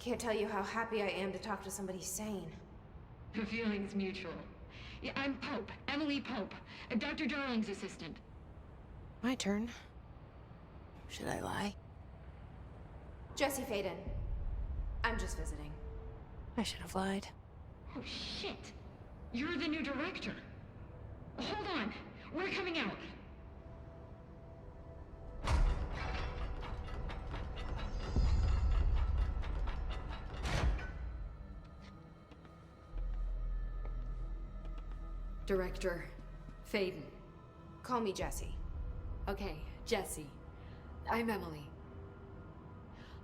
Can't tell you how happy I am to talk to somebody sane. The feeling's mutual. Yeah, I'm Pope, Emily Pope, Dr. Darling's assistant. My turn. Should I lie? Jesse Feyden. I'm just visiting. I should have lied. Oh, shit. You're the new director. Hold on. We're coming out. Director Feyden. Call me Jesse. Okay, Jesse. I'm Emily.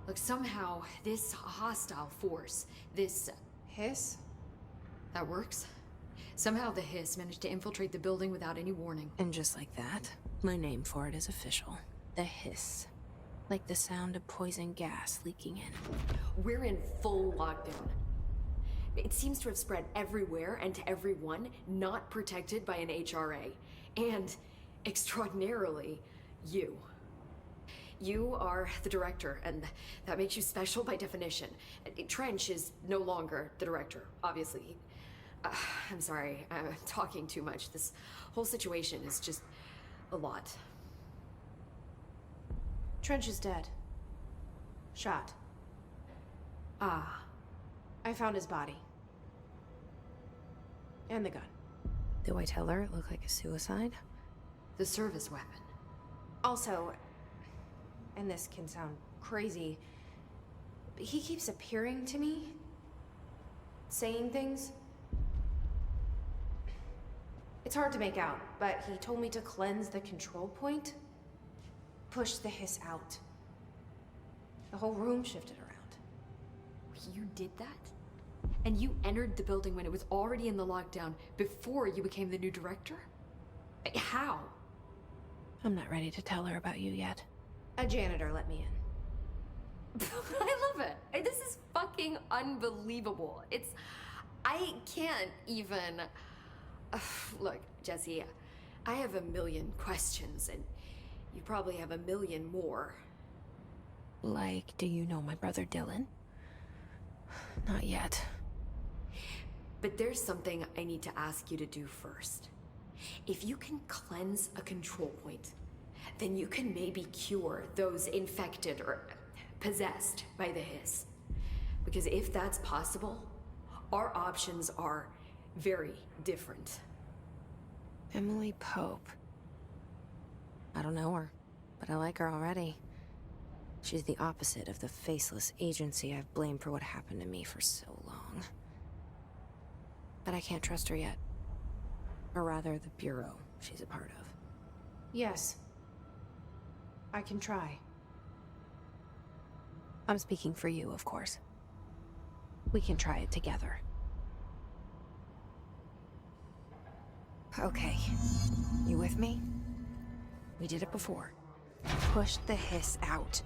Look, somehow this hostile force, this Hiss? that works. Somehow the hiss managed to infiltrate the building without any warning. And just like that, my name for it is official. The hiss. Like the sound of poison gas leaking in. We're in full lockdown. It seems to have spread everywhere and to everyone not protected by an HRA. And, extraordinarily, you. You are the director, and that makes you special by definition. Trench is no longer the director, obviously. I'm sorry, I'm talking too much. This whole situation is just a lot. Trench is dead. Shot. Ah. I found his body. And the gun. Do I tell her it looked like a suicide? The service weapon. Also, and this can sound crazy, but he keeps appearing to me, saying things. It's hard to make out, but he told me to cleanse the control point, push the hiss out. The whole room shifted around. You did that? And you entered the building when it was already in the lockdown before you became the new director? How? I'm not ready to tell her about you yet. A janitor let me in. I love it. This is fucking unbelievable. I can't even... Look, Jesse, I have a million questions, and you probably have a million more. Like, do you know my brother Dylan? Not yet. But there's something I need to ask you to do first. If you can cleanse a control point, then you can maybe cure those infected or possessed by the hiss. Because if that's possible, our options are very different. Emily Pope. I don't know her, but I like her already. She's the opposite of the faceless agency I've blamed for what happened to me for so long. But I can't trust her yet. Or rather, the bureau she's a part of. Yes. I can try. I'm speaking for you, of course. We can try it together. Okay. You with me? We did it before. Push the hiss out.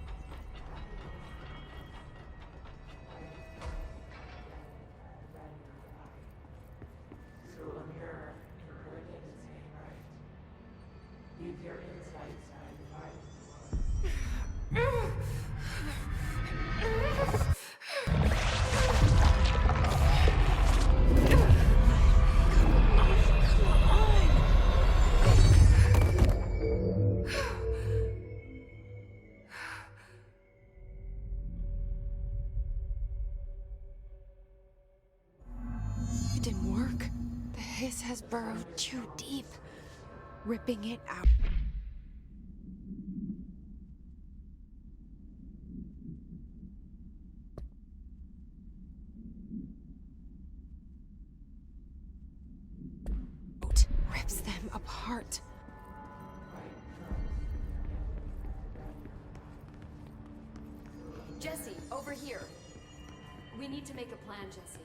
It didn't work. The hiss has burrowed too deep, ripping it out. Rips them apart. Jesse, over here. We need to make a plan, Jesse.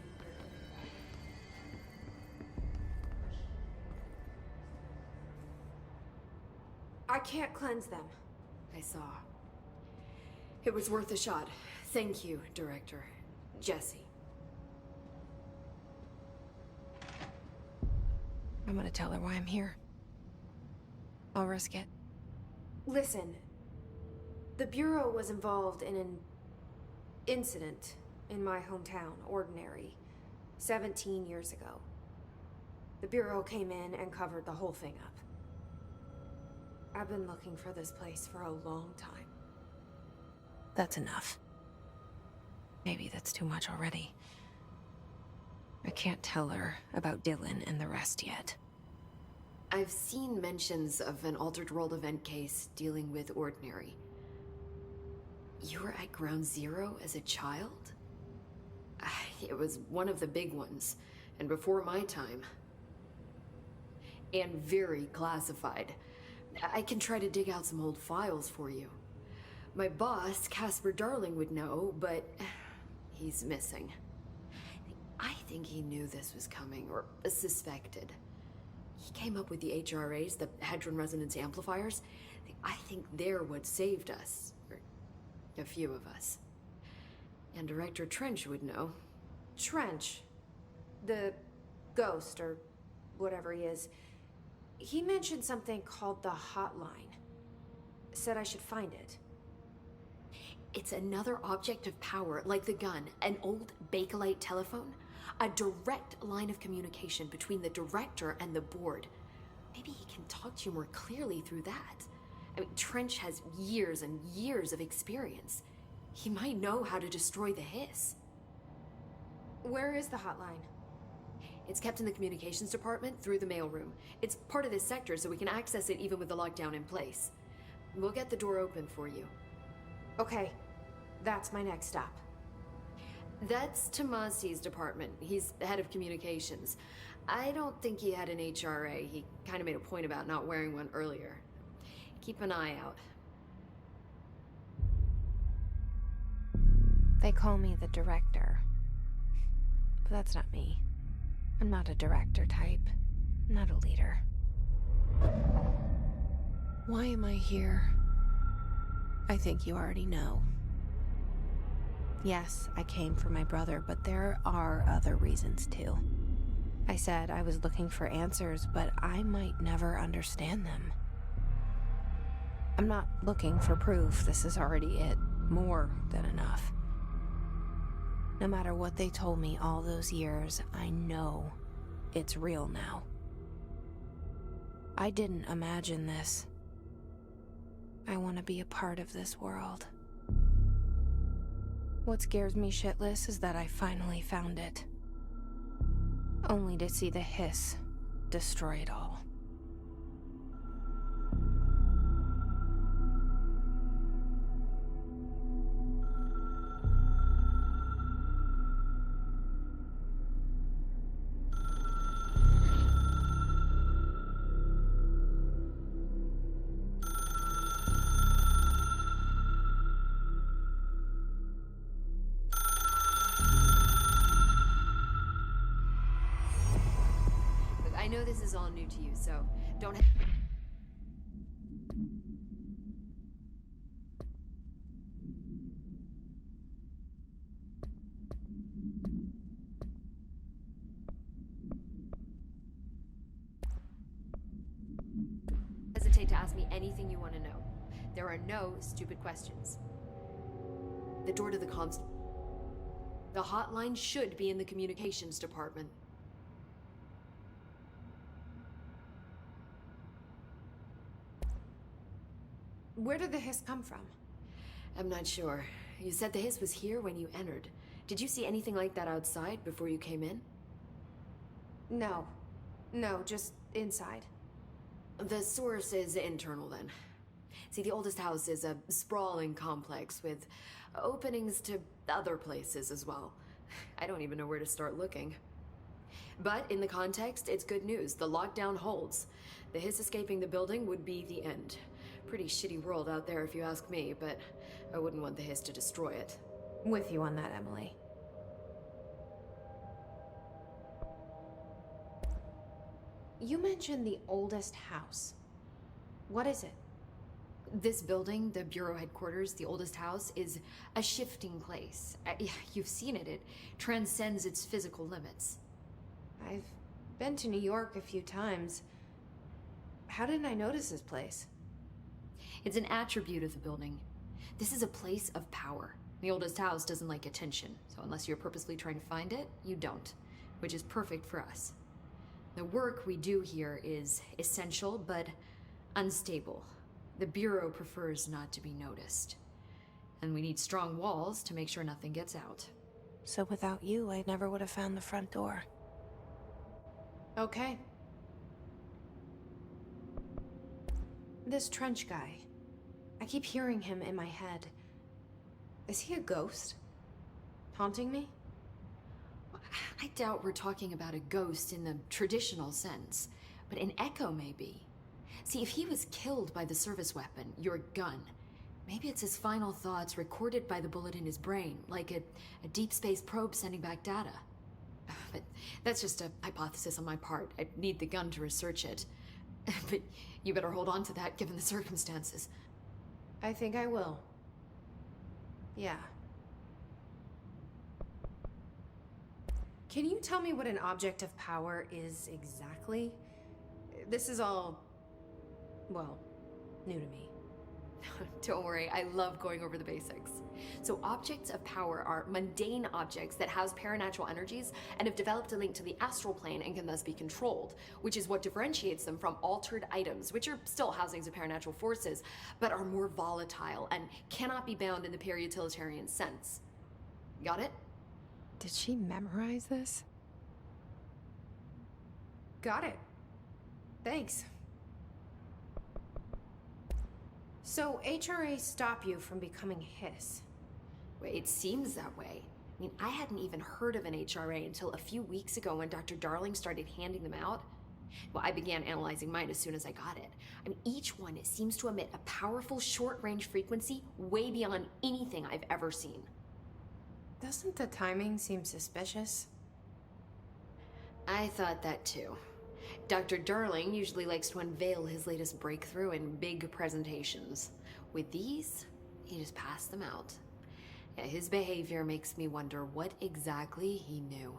I can't cleanse them. I saw. It was worth a shot. Thank you, Director. Jesse. I'm gonna tell her why I'm here. I'll risk it. Listen, the Bureau was involved in an incident in my hometown, Ordinary, 17 years ago. The Bureau came in and covered the whole thing up. I've been looking for this place for a long time. That's enough. Maybe that's too much already. I can't tell her about Dylan and the rest yet. I've seen mentions of an Altered World event case dealing with Ordinary. You were at Ground Zero as a child? It was one of the big ones, and before my time. And very classified. I can try to dig out some old files for you. My boss, Casper Darling, would know, but he's missing. I think he knew this was coming, or suspected. He came up with the HRAs, the Hadron Resonance Amplifiers. I think they're what saved us. Or a few of us. And Director Trench would know. Trench, the ghost, or whatever he is, he mentioned something called the Hotline. Said I should find it. It's another object of power, like the gun, an old Bakelite telephone. A direct line of communication between the director and the board. Maybe he can talk to you more clearly through that. I mean, Trench has years and years of experience. He might know how to destroy the hiss. Where is the hotline? It's kept in the communications department through the mailroom. It's part of this sector, so we can access it even with the lockdown in place. We'll get the door open for you. Okay, that's my next stop. That's Tomasi's department. He's the head of communications. I don't think he had an HRA. He kind of made a point about not wearing one earlier. Keep an eye out. They call me the director. But that's not me. I'm not a director type. I'm not a leader. Why am I here? I think you already know. Yes, I came for my brother, but there are other reasons too. I said I was looking for answers, but I might never understand them. I'm not looking for proof. This is already it. More than enough. No matter what they told me all those years, I know it's real now. I didn't imagine this. I want to be a part of this world. What scares me shitless is that I finally found it. Only to see the hiss destroy it all. I know this is all new to you, so don't hesitate to ask me anything you want to know. There are no stupid questions. The door to the comms... The hotline should be in the communications department. Where did the hiss come from? I'm not sure. You said the hiss was here when you entered. Did you see anything like that outside before you came in? No. No, just inside. The source is internal then. See, the oldest house is a sprawling complex with openings to other places as well. I don't even know where to start looking. But in the context, it's good news. The lockdown holds. The hiss escaping the building would be the end. Pretty shitty world out there if you ask me, but I wouldn't want the hiss to destroy it. With you on that, Emily. You mentioned the oldest house. What is it? This building, the Bureau headquarters, the oldest house, is a shifting place. You've seen it. It transcends its physical limits. I've been to New York a few times. How didn't I notice this place? It's an attribute of the building. This is a place of power. The oldest house doesn't like attention, so unless you're purposely trying to find it, you don't, which is perfect for us. The work we do here is essential, but unstable. The Bureau prefers not to be noticed. And we need strong walls to make sure nothing gets out. So without you, I never would have found the front door. Okay. This trench guy. I keep hearing him in my head. Is he a ghost? Haunting me? I doubt we're talking about a ghost in the traditional sense, but an echo maybe. See, if he was killed by the service weapon, your gun, maybe it's his final thoughts recorded by the bullet in his brain, like a deep space probe sending back data. But that's just a hypothesis on my part. I need the gun to research it. But you better hold on to that given the circumstances. I think I will. Yeah. Can you tell me what an object of power is exactly? This is all, well, new to me. Don't worry, I love going over the basics. So objects of power are mundane objects that house paranatural energies and have developed a link to the astral plane and can thus be controlled, which is what differentiates them from altered items, which are still housings of paranatural forces, but are more volatile and cannot be bound in the pure utilitarian sense. Got it? Did she memorize this? Got it. Thanks. So HRA stop you from becoming Hiss? Wait, it seems that way. I mean, I hadn't even heard of an HRA until a few weeks ago when Dr. Darling started handing them out. Well, I began analyzing mine as soon as I got it. I mean, each one seems to emit a powerful short-range frequency way beyond anything I've ever seen. Doesn't the timing seem suspicious? I thought that too. Dr. Darling usually likes to unveil his latest breakthrough in big presentations. With these, he just passed them out. Yeah, his behavior makes me wonder what exactly he knew.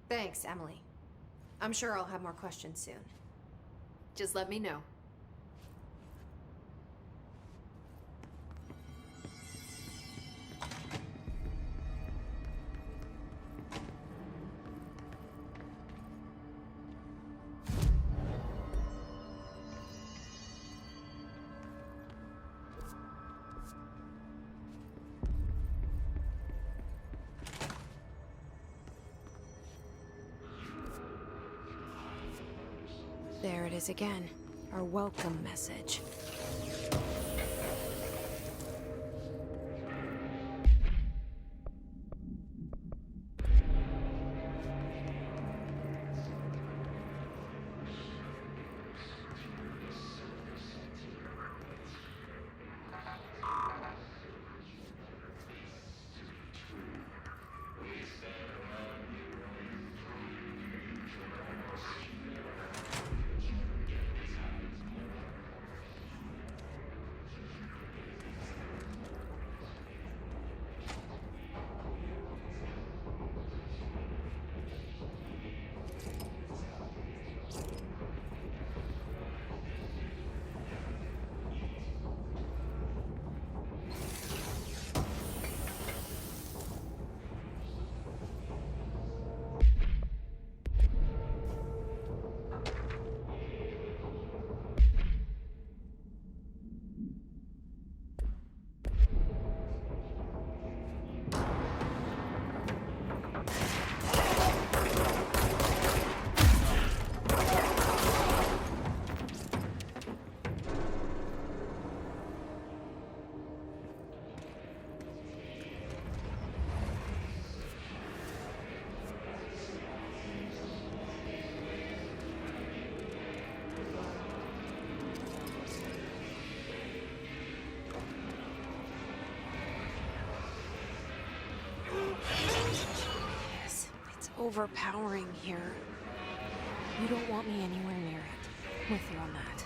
Thanks, Emily. I'm sure I'll have more questions soon. Just let me know. There it is again. Our welcome message. Overpowering here. You don't want me anywhere near it. With you on that.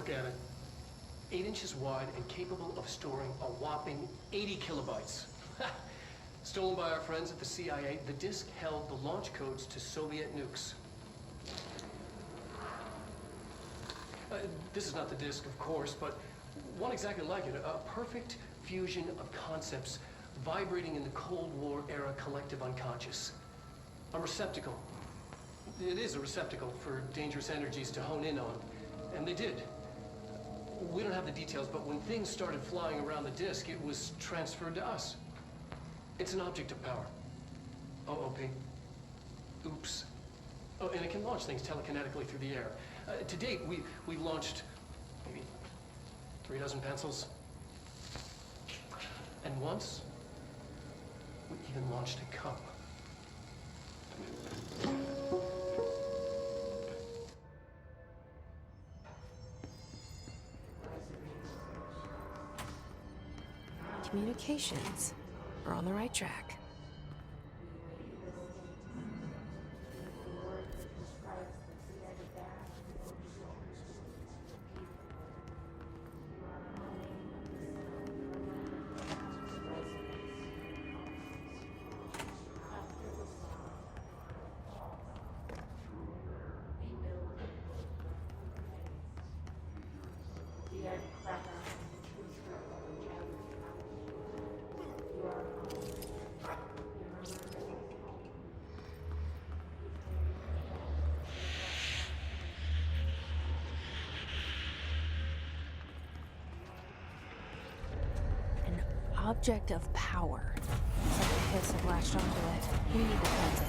Look at it. 8 inches wide and capable of storing a whopping 80 kilobytes. Stolen by our friends at the CIA, the disk held the launch codes to Soviet nukes. This is not the disk, of course, but one exactly like it. A perfect fusion of concepts vibrating in the Cold War era collective unconscious. A receptacle. It is a receptacle for dangerous energies to hone in on. And they did. We don't have the details, but when things started flying around the disk, it was transferred to us. It's an object of power. OOP. Oops. Oh, and it can launch things telekinetically through the air. To date, we've launched maybe 3 dozen pencils. And once, we even launched a cup. Communications. We're on the right track. Object of power. It's like the hiss have latched onto it. We need to cleanse it.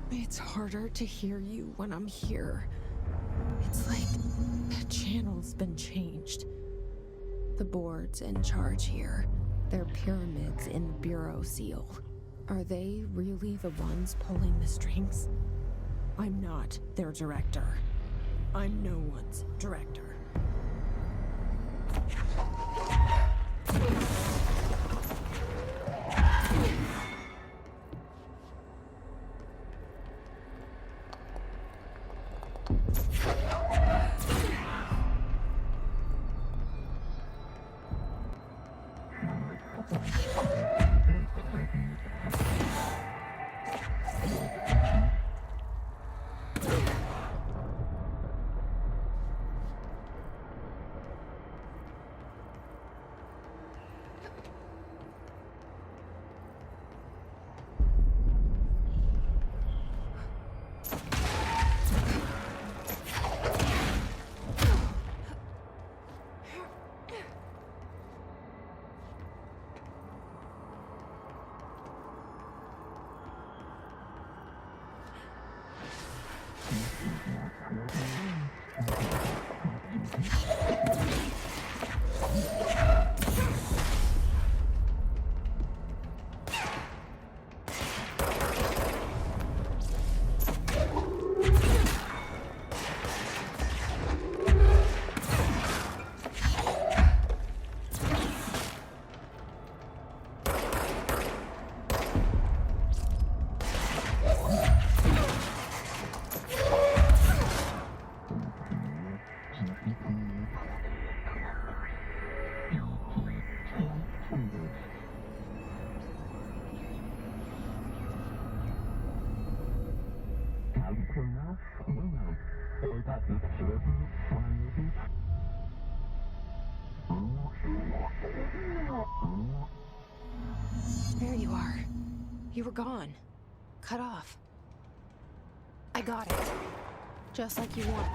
It's harder to hear you when I'm here. It's like the channel's been changed. The board's in charge here. They're pyramids in the Bureau seal. Are they really the ones pulling the strings? I'm not their director. I'm no one's director. You were gone. Cut off. I got it. Just like you want.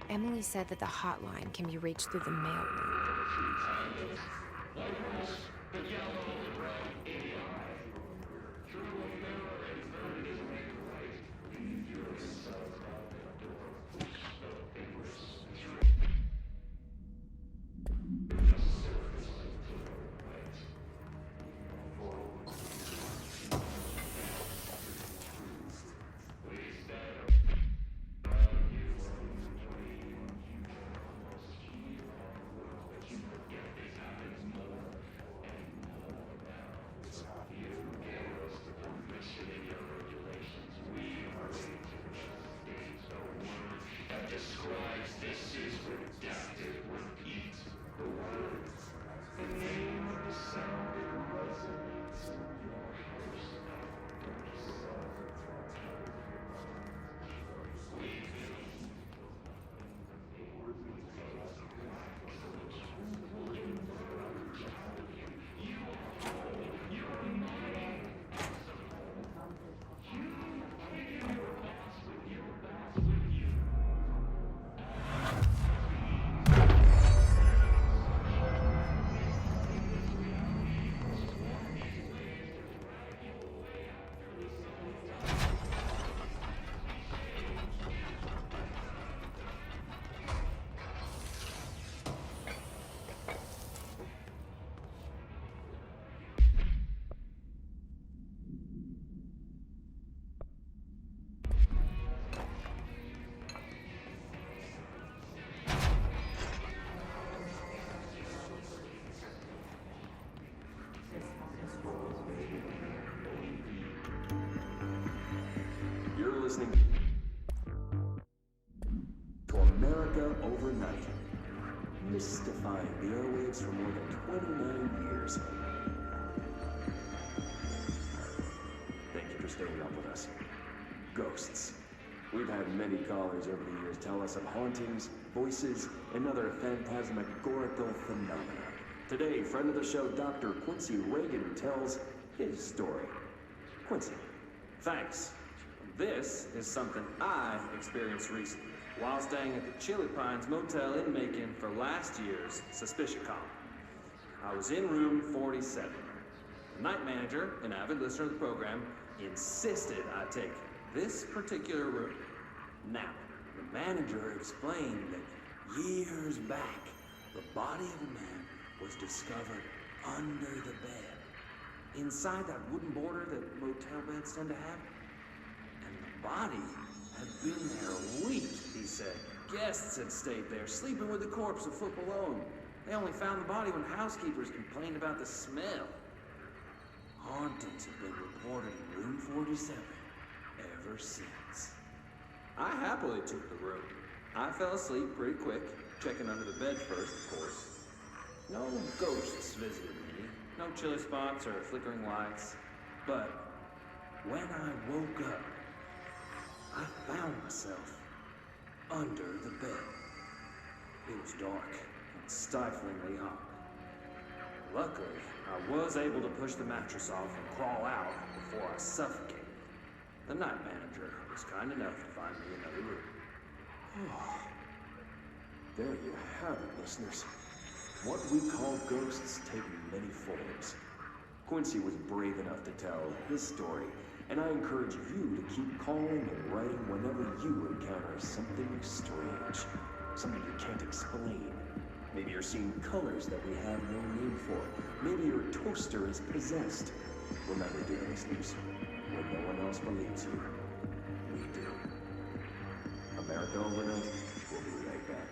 Emily said that the hotline can be reached through the mailroom. Listening to America Overnight, mystifying the airwaves for more than 29 years. Thank you for staying up with us. Ghosts. We've had many callers over the years tell us of hauntings, voices, and other phantasmagorical phenomena. Today, friend of the show, Dr. Quincy Reagan, tells his story. Quincy, thanks. This is something I experienced recently while staying at the Chili Pines Motel in Macon for last year's Suspicion Con. I was in room 47. The night manager, an avid listener of the program, insisted I take this particular room. Now, the manager explained that years back, the body of a man was discovered under the bed. Inside that wooden border that motel beds tend to have, body had been there a week, he said. Guests had stayed there, sleeping with the corpse a foot below him. They only found the body when housekeepers complained about the smell. Hauntings have been reported in room 47 ever since. I happily took the room. I fell asleep pretty quick, checking under the bed first, of course. No ghosts visited me, no chilly spots or flickering lights. But when I woke up, I found myself under the bed. It was dark and stiflingly hot. Luckily, I was able to push the mattress off and crawl out before I suffocated. The night manager was kind enough to find me another room. There you have it, listeners. What we call ghosts take many forms. Quincy was brave enough to tell his story, and I encourage you to keep calling and writing whenever you encounter something strange, something you can't explain. Maybe you're seeing colors that we have no name for. Maybe your toaster is possessed. Remember, dear listeners, when no one else believes you, we do. America Overnight, we'll be right back.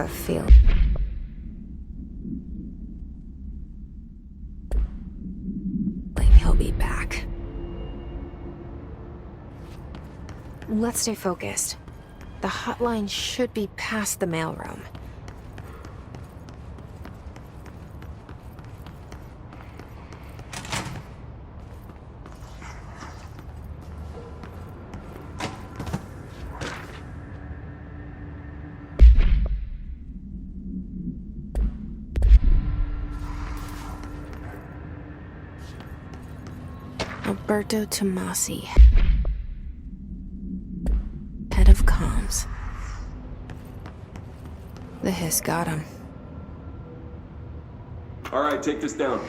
a feeling he'll be back. Let's stay focused. The hotline should be past the mailroom. Alberto Tomasi, head of comms. The hiss got him. All right, take this down.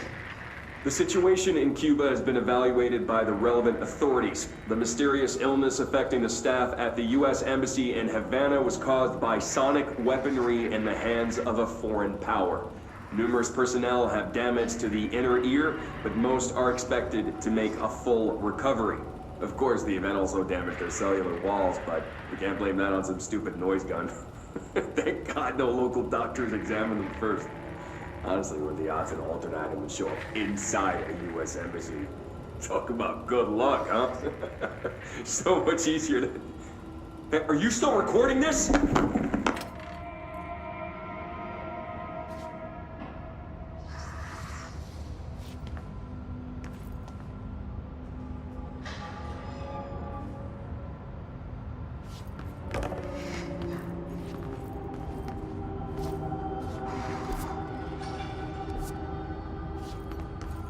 The situation in Cuba has been evaluated by the relevant authorities. The mysterious illness affecting the staff at the U.S. Embassy in Havana was caused by sonic weaponry in the hands of a foreign power. Numerous personnel have damage to the inner ear, but most are expected to make a full recovery. Of course, the event also damaged their cellular walls, but we can't blame that on some stupid noise gun. Thank God no local doctors examined them first. Honestly, what are the odds an alternate item would show up inside a U.S. embassy? Talk about good luck, huh? So much easier to... Hey, are you still recording this?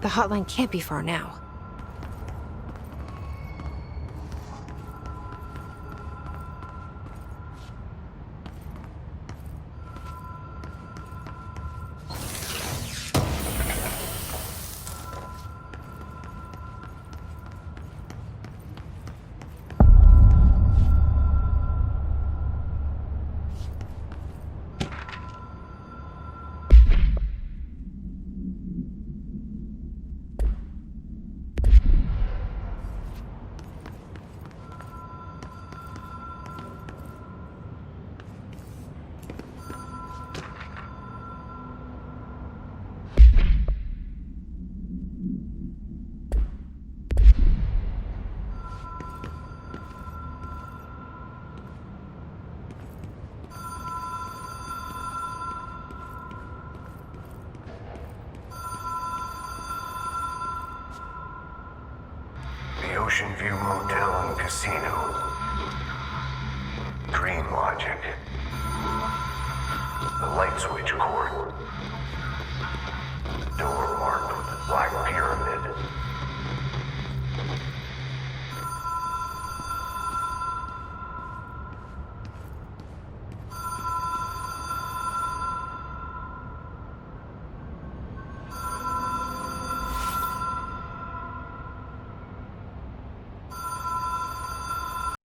The hotline can't be far now. Ocean View Motel and Casino. Dream Logic. The light switch cord. Door marked with black